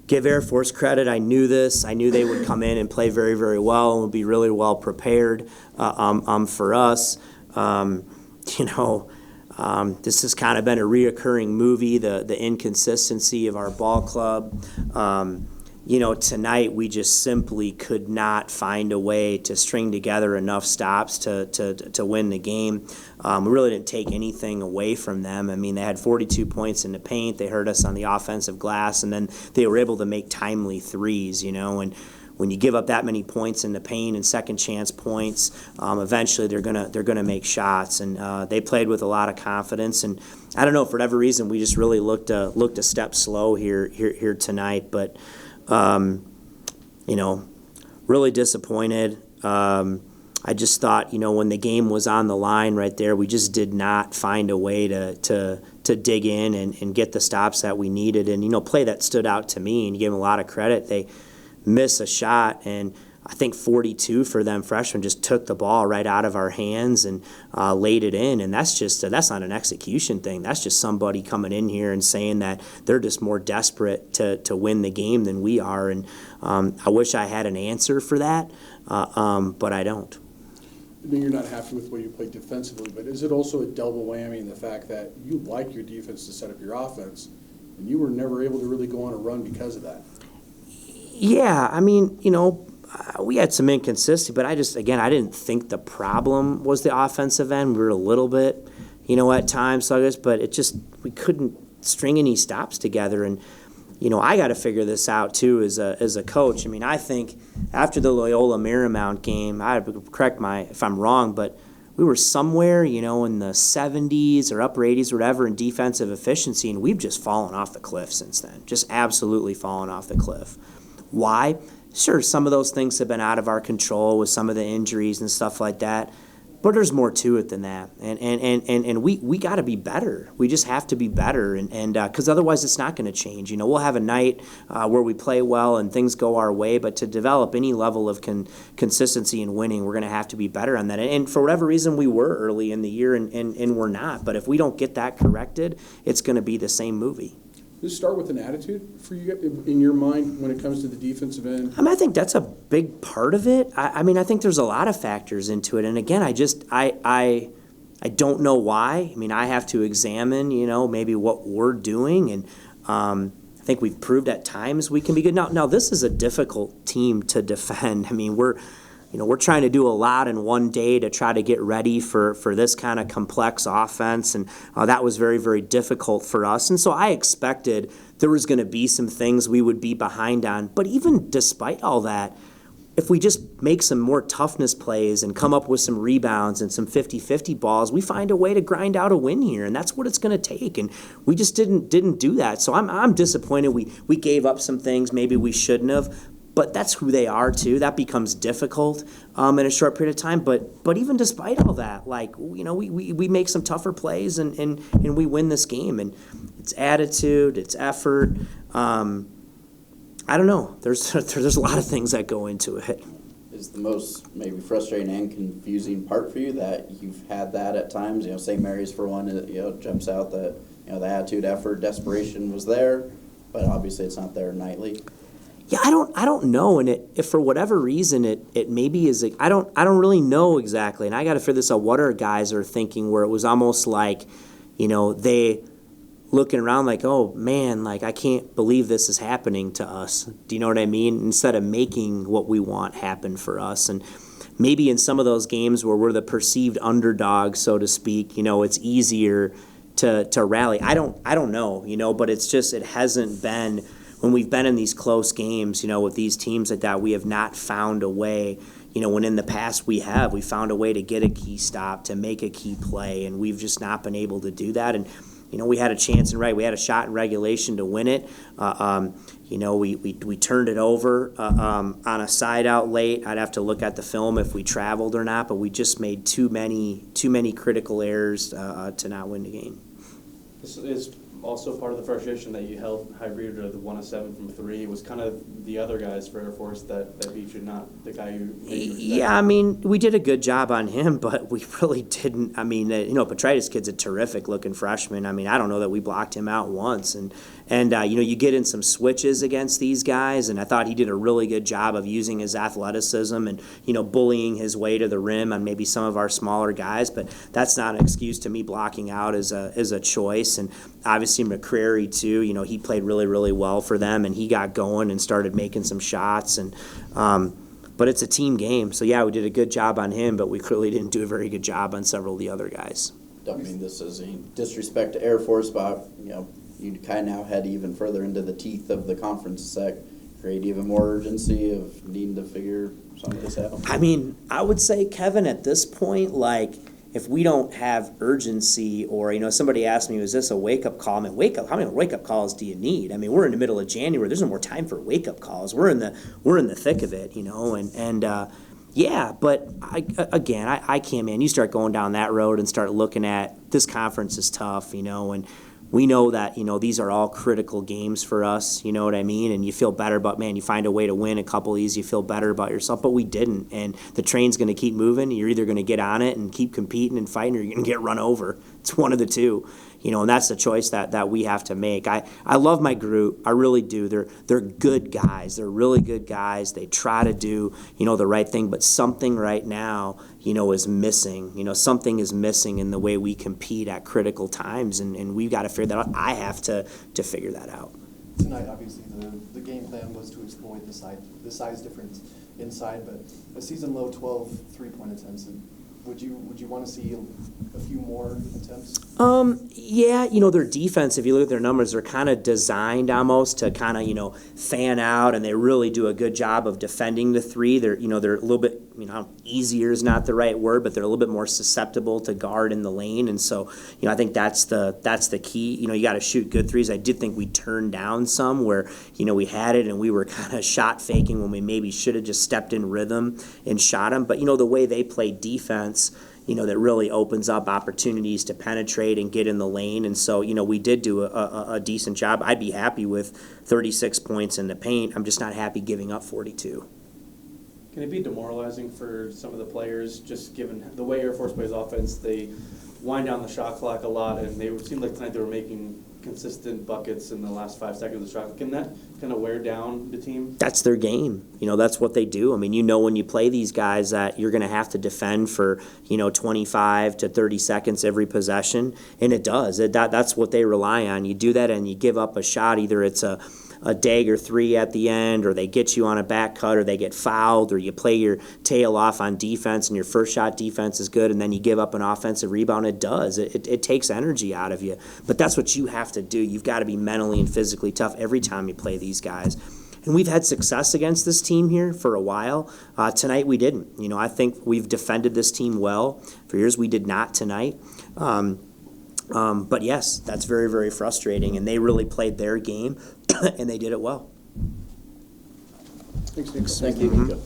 give Air Force credit. I knew this. I knew they would come in and play very, very well and would be really well prepared for us. This has kind of been a reoccurring movie, the inconsistency of our ball club. Tonight we just simply could not find a way to string together enough stops to win the game. We really didn't take anything away from them. I mean, they had 42 points in the paint. They hurt us on the offensive glass, and then they were able to make timely threes, and when you give up that many points in the paint and second chance points, eventually they're gonna make shots. And they played with a lot of confidence. And I don't know, for whatever reason, we just really looked a step slow here tonight. But really disappointed. I just thought, when the game was on the line right there, we just did not find a way to dig in and get the stops that we needed. And play that stood out to me, and you give them a lot of credit. They miss a shot, and I think 42 for them freshmen just took the ball right out of our hands and laid it in. And that's not an execution thing. That's just somebody coming in here and saying that they're just more desperate to win the game than we are. And I wish I had an answer for that, but I don't. I mean, you're not happy with the way you played defensively, but is it also a double whammy in the fact that you like your defense to set up your offense, and you were never able to really go on a run because of that? Yeah, I mean, we had some inconsistency, but I didn't think the problem was the offensive end. We were a little bit, at times sluggish, but we couldn't string any stops together. And, I got to figure this out too as a coach. I mean, I think after the Loyola Marymount game, I have to correct if I'm wrong, but we were somewhere, in the 70s or upper 80s or whatever in defensive efficiency, and we've just fallen off the cliff since then. Just absolutely fallen off the cliff. Why? Sure, some of those things have been out of our control with some of the injuries and stuff like that, but there's more to it than that. And we got to be better. We just have to be better, and because otherwise it's not going to change. We'll have a night where we play well and things go our way, but to develop any level of consistency in winning, we're going to have to be better on that. And for whatever reason, we were early in the year, and we're not. But if we don't get that corrected, it's going to be the same movie. Does it start with an attitude for you in your mind when it comes to the defensive end? I think that's a big part of it. I think there's a lot of factors into it. And again, I don't know why. I have to examine, maybe what we're doing. And I think we've proved at times we can be good. Now this is a difficult team to defend. We're trying to do a lot in one day to try to get ready for this kind of complex offense, and that was very, very difficult for us. And so I expected there was going to be some things we would be behind on. But even despite all that, if we just make some more toughness plays and come up with some rebounds and some 50-50 balls, we find a way to grind out a win here, and that's what it's going to take. And we just didn't do that. So I'm disappointed. We gave up some things maybe we shouldn't have. But that's who they are too. That becomes difficult in a short period of time. But even despite all that, we make some tougher plays and we win this game. And it's attitude, it's effort. I don't know. There's a lot of things that go into it. Is the most maybe frustrating and confusing part for you that you've had that at times? St. Mary's for one, jumps out that the attitude, effort, desperation was there, but obviously it's not there nightly. Yeah, I don't know, and if for whatever reason it maybe is. I don't really know exactly, and I got to figure this out. What our guys are thinking, where it was almost like, they looking around like, oh man, I can't believe this is happening to us. Do you know what I mean? Instead of making what we want happen for us, and maybe in some of those games where we're the perceived underdog, so to speak, it's easier to rally. I don't know, but it's just it hasn't been. When we've been in these close games, with these teams like that, we have not found a way, when in the past we found a way to get a key stop, to make a key play, and we've just not been able to do that. And, we had a chance we had a shot in regulation to win it. We turned it over on a side out late. I'd have to look at the film if we traveled or not, but we just made too many critical errors to not win the game. It's also part of the frustration that you held Hybrid to the 1 of 7 from 3? It was kind of the other guys for Air Force that beat you, not the guy who made you respect. Yeah, I mean, we did a good job on him, but we really didn't. I mean, Petritis kid's a terrific looking freshman. I mean, I don't know that we blocked him out once. And you get in some switches against these guys, and I thought he did a really good job of using his athleticism and, bullying his way to the rim on maybe some of our smaller guys. But that's not an excuse to me blocking out as a choice. And obviously McCrary too, he played really, really well for them, and he got going and started making some shots. And but it's a team game, so yeah, we did a good job on him, but we clearly didn't do a very good job on several of the other guys. Don't mean this as a disrespect to Air Force, but you kind of now head even further into the teeth of the conference sec, create even more urgency of needing to figure some of this out. I mean, I would say, Kevin, at this point, like, if we don't have urgency, or somebody asked me, is this a wake-up call? I mean, how many wake-up calls do you need? I mean, we're in the middle of January. There's no more time for wake-up calls. We're in the thick of it, yeah, but I can't, man. You start going down that road and start looking at this conference is tough, and we know that, these are all critical games for us, you know what I mean? And you feel better about, man, you find a way to win a couple of these, you feel better about yourself, but we didn't. And the train's going to keep moving. You're either going to get on it and keep competing and fighting, or you're going to get run over. It's one of the two, and that's the choice that we have to make. I love my group. I really do. They're good guys. They're really good guys. They try to do, the right thing, but something right now, is missing. Something is missing in the way we compete at critical times, and we've got to figure that out. I have to figure that out. Tonight, obviously, the game plan was to exploit the size difference inside, but a season low 12 three-point attempts. Would you want to see a few more attempts? Yeah, their defense, if you look at their numbers, they're kind of designed almost to kind of, fan out, and they really do a good job of defending the three. They're a little bit, easier is not the right word, but they're a little bit more susceptible to guard in the lane. And so, I think that's the key. You got to shoot good threes. I did think we turned down some where, we had it and we were kind of shot faking when we maybe should have just stepped in rhythm and shot them. But, the way they play defense, that really opens up opportunities to penetrate and get in the lane. And so, we did do a decent job. I'd be happy with 36 points in the paint. I'm just not happy giving up 42. Can it be demoralizing for some of the players, just given the way Air Force plays offense? They wind down the shot clock a lot, and it seemed like tonight they were making consistent buckets in the last 5 seconds of the shot clock. Can that kind of wear down the team? That's their game. That's what they do. I mean, when you play these guys that you're going to have to defend for, 25 to 30 seconds every possession, and it does. That's what they rely on. You do that and you give up a shot, either it's a dagger three at the end, or they get you on a back cut, or they get fouled, or you play your tail off on defense and your first shot defense is good, and then you give up an offensive rebound. It does. It takes energy out of you. But that's what you have to do. You've got to be mentally and physically tough every time you play these guys. And we've had success against this team here for a while. Tonight we didn't. I think we've defended this team well. For years we did not tonight. But yes, that's very, very frustrating, and they really played their game, and they did it well. Thanks, Niko. Thank you, Niko.